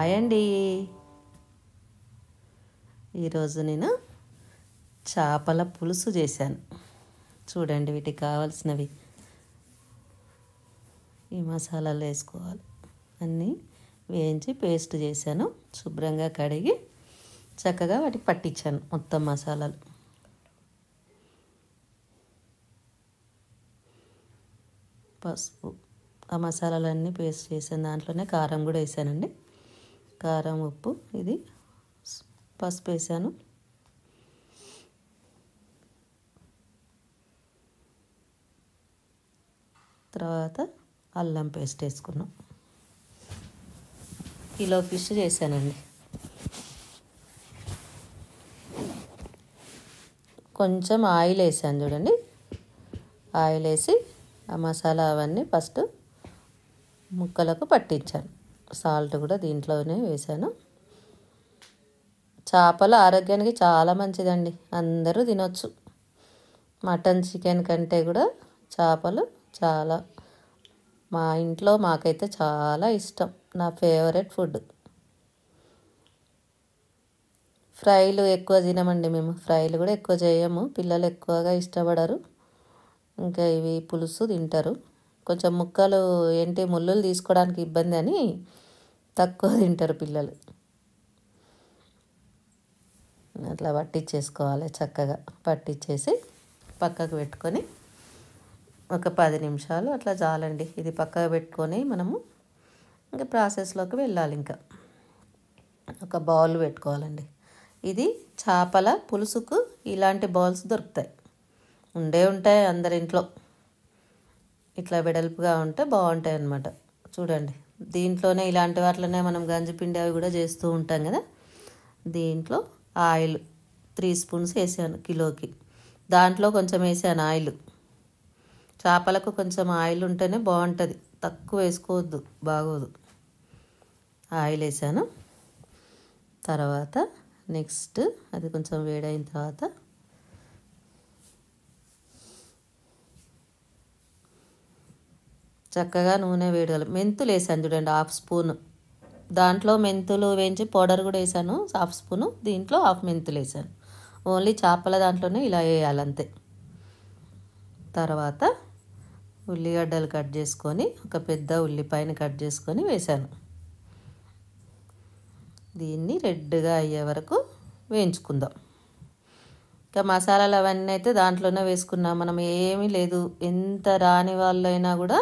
Hi అండి. ఈరోజు నేను చేపల పులుసు చేశాను. చూడండి, వీటికి కావాల్సినవి ఈ మసాలాలు వేసుకోవాలి. అన్నీ వేయించి పేస్ట్ చేశాను. శుభ్రంగా కడిగి చక్కగా వాటికి పట్టించాను మొత్తం మసాలాలు. పసుపు, ఆ మసాలాలన్నీ పేస్ట్ చేశాను. దాంట్లోనే కారం కూడా వేసానండి. కారం, ఉప్పు, ఇది పసుపు వేసాను. తర్వాత అల్లం పేస్ట్ వేసుకున్నాం. కిలో ఫిష్ చేశానండి. కొంచెం ఆయిల్ వేసాను చూడండి. ఆయిల్ వేసి ఆ మసాలా అవన్నీ ఫస్ట్ ముక్కలకు పట్టించాను. సాల్ట్ కూడా దీంట్లోనే వేసాను. చేపలు ఆరోగ్యానికి చాలా మంచిదండి. అందరూ తినొచ్చు. మటన్, చికెన్ కంటే కూడా చేపలు చాలా, మా ఇంట్లో మాకైతే చాలా ఇష్టం. నా ఫేవరెట్ ఫుడ్. ఫ్రైలు ఎక్కువ తినమండి మేము. ఫ్రైలు కూడా ఎక్కువ చేయము. పిల్లలు ఎక్కువగా ఇష్టపడరు. ఇంకా ఇవి పులుసు తింటారు. కొంచెం ముక్కలు ఏంటి ముళ్ళులు తీసుకోవడానికి ఇబ్బంది అని తక్కువ తింటారు పిల్లలు. అట్లా పట్టించేసుకోవాలి. చక్కగా పట్టించేసి పక్కకు పెట్టుకొని ఒక 10 నిమిషాలు అట్లా చాలండి. ఇది పక్కకు పెట్టుకొని మనము ఇంకా ప్రాసెస్లోకి వెళ్ళాలి. ఇంకా ఒక బౌల్ పెట్టుకోవాలండి. ఇది చేపల పులుసుకు ఇలాంటి బౌల్స్ దొరుకుతాయి. ఉంటాయి అందరి ఇంట్లో. ఇట్లా వెడల్పుగా ఉంటే బాగుంటాయి అన్నమాట. చూడండి, దీంట్లోనే ఇలాంటి వాటిలోనే మనం గంజిపిండి అవి కూడా చేస్తూ ఉంటాం కదా. దీంట్లో ఆయిల్ 3 స్పూన్స్ వేసాను కిలోకి. దాంట్లో కొంచెం వేసాను ఆయిల్. చేపలకు కొంచెం ఆయిల్ ఉంటేనే బాగుంటుంది. తక్కువ వేసుకోవద్దు, బాగోదు. ఆయిల్ వేసాను. తర్వాత నెక్స్ట్ అది కొంచెం వేడైన తర్వాత చక్కగా నూనె వేడగల మెంతులు వేసాను చూడండి, 1/2 స్పూను. దాంట్లో మెంతులు వేయించి పౌడర్ కూడా వేసాను 1/2 స్పూను. దీంట్లో 1/2 మెంతులు వేసాను. ఓన్లీ చేపల దాంట్లోనే ఇలా వేయాలంతే. తర్వాత ఉల్లిగడ్డలు కట్ చేసుకొని, ఒక పెద్ద ఉల్లిపాయని కట్ చేసుకొని వేసాను. దీన్ని రెడ్గా అయ్యే వరకు వేయించుకుందాం. ఇంకా మసాలాలు అవన్నీ అయితే దాంట్లోనే వేసుకున్నాం. మనం ఏమీ లేదు. ఎంత రాని వాళ్ళైనా కూడా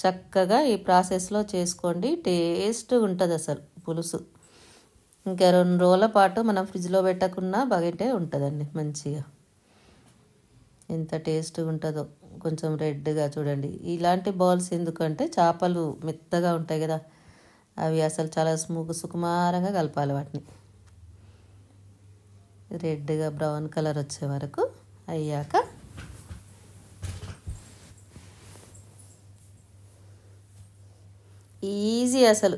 చక్కగా ఈ ప్రాసెస్లో చేసుకోండి. టేస్ట్ ఉంటుంది అసలు పులుసు. ఇంకా 2 రోజుల పాటు మనం ఫ్రిడ్జ్లో పెట్టకున్నా బాగంటే ఉంటుందండి మంచిగా. ఎంత టేస్ట్గా ఉంటుందో. కొంచెం రెడ్గా చూడండి. ఇలాంటి బౌల్స్ ఎందుకంటే చేపలు మెత్తగా ఉంటాయి కదా, అవి అసలు చాలా సుకుమారంగా కలపాలి వాటిని. రెడ్గా బ్రౌన్ కలర్ వచ్చే వరకు అయ్యాక ఈజీ, అసలు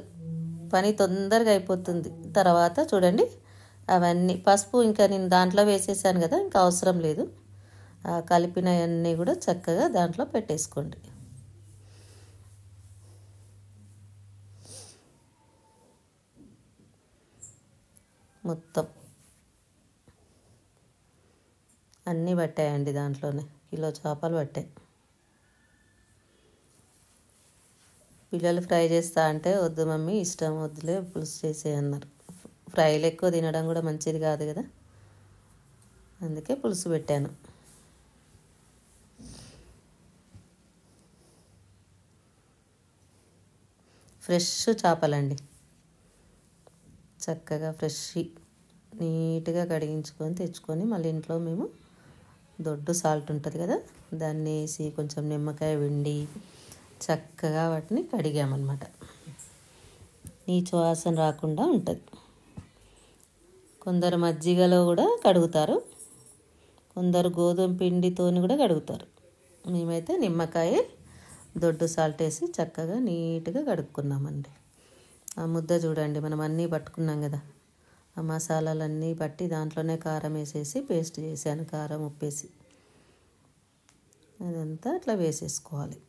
పని తొందరగా అయిపోతుంది. తర్వాత చూడండి, అవన్నీ పసుపు ఇంకా నేను దాంట్లో వేసేసాను కదా, ఇంకా అవసరం లేదు. కలిపినవన్నీ కూడా చక్కగా దాంట్లో పెట్టేసుకోండి. మొత్తం అన్నీ పట్టాయండి దాంట్లోనే. కిలో చేపలు పట్టాయి. పిల్లలు ఫ్రై చేస్తా అంటే వద్దు మమ్మీ, ఇష్టం వద్దులే పులుసు చేసే అన్నారు. ఫ్రైలు ఎక్కువ తినడం కూడా మంచిది కాదు కదా, అందుకే పులుసు పెట్టాను. ఫ్రెష్ చేపలండి. చక్కగా ఫ్రెష్ నీట్గా కడిగించుకొని తెచ్చుకొని, మళ్ళీ ఇంట్లో మేము దొడ్డు సాల్ట్ ఉంటుంది కదా, దాన్ని వేసి కొంచెం నిమ్మకాయ పిండి చక్కగా వాటిని కడిగామన్నమాట. నీచు వాసన రాకుండా ఉంటుంది. కొందరు మజ్జిగలో కూడా కడుగుతారు, కొందరు గోధుమ పిండితోని కూడా కడుగుతారు. మేమైతే నిమ్మకాయ, దొడ్డు సాల్ట్ వేసి చక్కగా నీట్గా కడుక్కున్నామండి. ఆ ముద్ద చూడండి, మనం అన్నీ పట్టుకున్నాం కదా, ఆ మసాలాలన్నీ పట్టి దాంట్లోనే కారం వేసేసి పేస్ట్ చేశాను. కారం, ఉప్పేసి అదంతా అట్లా వేసేసుకోవాలి.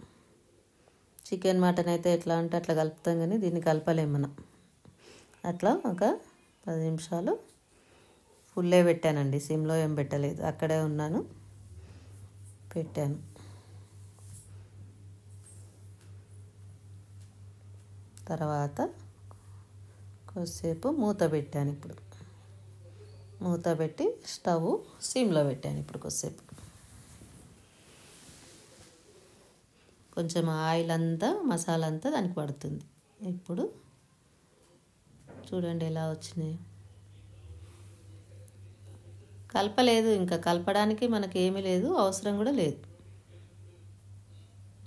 చికెన్, మటన్ అయితే ఎట్లా అంటే అట్లా కలుపుతాం, కానీ దీన్ని కలపలేము మనం. అట్లా ఒక 10 నిమిషాలు ఫుల్లే పెట్టానండి, సిమ్లో ఏం పెట్టలేదు, అక్కడే ఉన్నాను, పెట్టాను. తర్వాత కొద్దిసేపు మూత పెట్టాను. ఇప్పుడు మూత పెట్టి స్టవ్ సిమ్లో పెట్టాను. ఇప్పుడు కొద్దిసేపు కొంచెం ఆయిల్ అంతా మసాలా అంతా దానికి పడుతుంది. ఇప్పుడు చూడండి ఎలా వచ్చినాయి. కలపలేదు, ఇంకా కలపడానికి మనకి ఏమీ లేదు, అవసరం కూడా లేదు.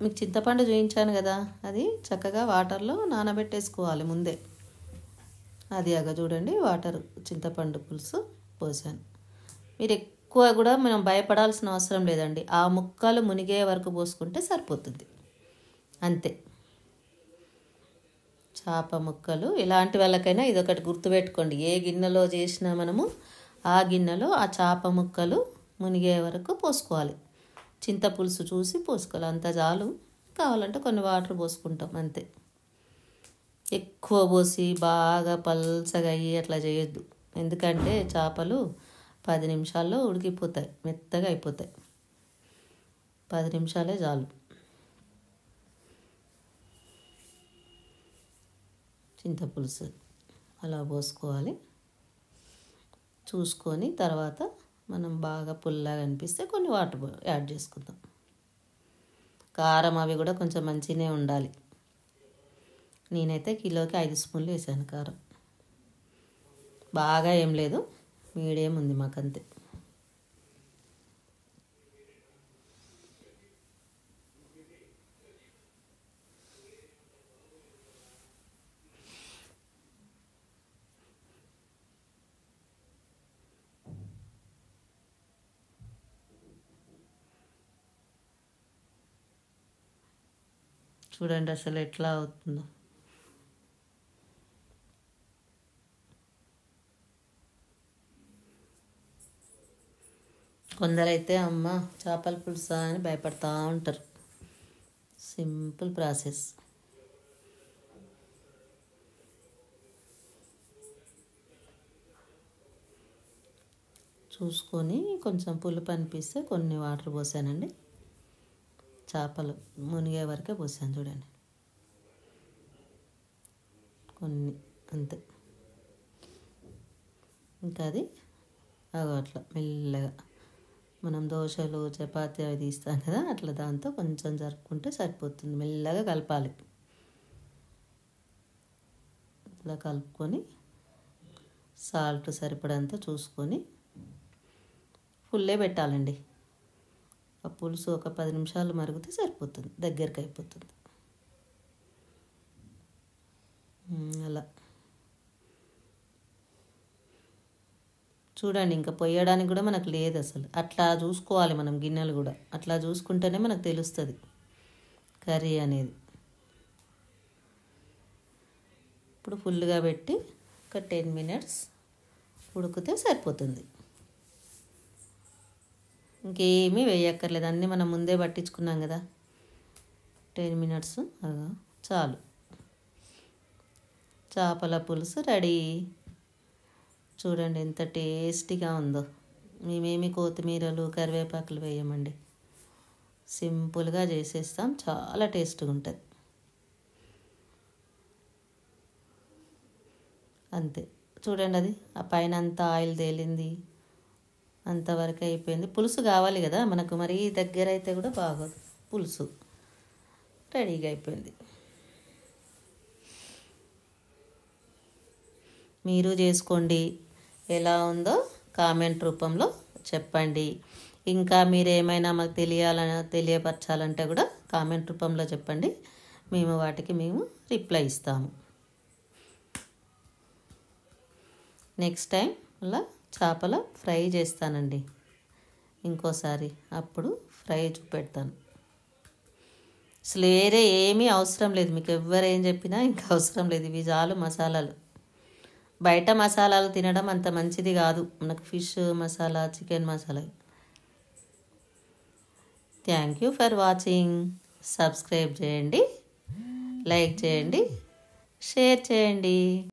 మీకు చింతపండు చూపించాను కదా, అది చక్కగా వాటర్లో నానబెట్టేసుకోవాలి ముందే. అది చూడండి వాటర్ చింతపండు పులుసు పోసాను. మీరు ఎక్కువ కూడా మనం భయపడాల్సిన అవసరం లేదండి, ఆ ముక్కలు మునిగే వరకు పోసుకుంటే సరిపోతుంది, అంతే. చేప ముక్కలు ఇలాంటి వాళ్ళకైనా ఇదొకటి గుర్తుపెట్టుకోండి, ఏ గిన్నెలో చేసినా మనము ఆ గిన్నెలో ఆ చేప ముక్కలు మునిగే వరకు పోసుకోవాలి. చింతపులుసు చూసి పోసుకోవాలి, అంత చాలు. కావాలంటే కొన్ని వాటర్ పోసుకుంటాం, అంతే. ఎక్కువ పోసి బాగా పల్చగా అయ్యి అట్లా చేయొద్దు, ఎందుకంటే చేపలు 10 నిమిషాల్లో ఉడికిపోతాయి, మెత్తగా అయిపోతాయి. 10 నిమిషాలే చాలు. చింతపులుసు అలా పోసుకోవాలి. చూసుకొని తర్వాత మనం బాగా పుల్లగా అనిపిస్తే కొన్ని వాటర్ యాడ్ చేసుకుందాం. కారం అవి కూడా కొంచెం మంచిగానే ఉండాలి. నేనైతే కిలోకి 5 స్పూన్లు వేసాను కారం, బాగా ఏం లేదు, మీడియం ఉంది మాకంతే. చూడండి అసలు ఎట్లా అవుతుందో. కొందరైతే అమ్మ చేపల పులుసు అని భయపడతా ఉంటారు. Simple process. చూసుకొని కొంచెం పులుపు అనిపిస్తే కొన్ని వాటర్ పోసానండి. చేపలు మునిగే వరకే పోసాను, చూడండి కొన్ని, అంతే. ఇంకా అది అట్లా మెల్లగా మనం దోశలు చపాతీ అవి తీస్తాం కదా, అట్లా దాంతో కొంచెం జరుపుకుంటే సరిపోతుంది. మెల్లగా కలపాలి. ఇట్లా కలుపుకొని సాల్ట్ సరిపడంత చూసుకొని ఫుల్లే పెట్టాలండి. ఆ పులుసు ఒక 10 నిమిషాలు మరిగితే సరిపోతుంది, దగ్గరికి అయిపోతుంది. అలా చూడండి, ఇంకా పొయ్యడానికి కూడా మనకు లేదు అసలు. అట్లా చూసుకోవాలి మనం గిన్నెలు కూడా, అట్లా చూసుకుంటేనే మనకు తెలుస్తుంది కర్రీ అనేది. ఇప్పుడు ఫుల్గా పెట్టి ఒక 10 మినిట్స్ ఉడికితే సరిపోతుంది. ఇంకేమీ వేయక్కర్లేదు, అన్నీ మనం ముందే పట్టించుకున్నాం కదా. 10 మినిట్స్ చాలు. చేపల పులుసు రెడీ. చూడండి ఎంత టేస్టీగా ఉందో. మేమేమి కొత్తిమీరలు కరివేపాకులు వేయమండి, సింపుల్గా చేసేస్తాం, చాలా టేస్ట్గా ఉంటుంది, అంతే. చూడండి అది ఆ పైన అంతా ఆయిల్ తేలింది, అంతవరకు అయిపోయింది. పులుసు కావాలి కదా మనకు, మరీ దగ్గర అయితే కూడా బాగోదు. పులుసు రెడీగా అయిపోయింది. మీరు చేసుకోండి, ఎలా ఉందో కామెంట్ రూపంలో చెప్పండి. ఇంకా మీరు ఏమైనా మాకు తెలియపరచాలంటే కూడా కామెంట్ రూపంలో చెప్పండి, వాటికి మేము రిప్లై ఇస్తాము. నెక్స్ట్ టైం అలా చేపల ఫ్రై చేస్తానండి ఇంకోసారి, అప్పుడు ఫ్రై చూపెడతాను. అసలు వేరే ఏమీ అవసరం లేదు, మీకు ఎవ్వరు ఏం చెప్పినా ఇంకా అవసరం లేదు, ఇవి చాలు మసాలాలు. బయట మసాలాలు తినడం అంత మంచిది కాదు మనకు, fish masala, chicken masala. Thank you for watching. Subscribe చేయండి, లైక్ చేయండి, షేర్ చేయండి.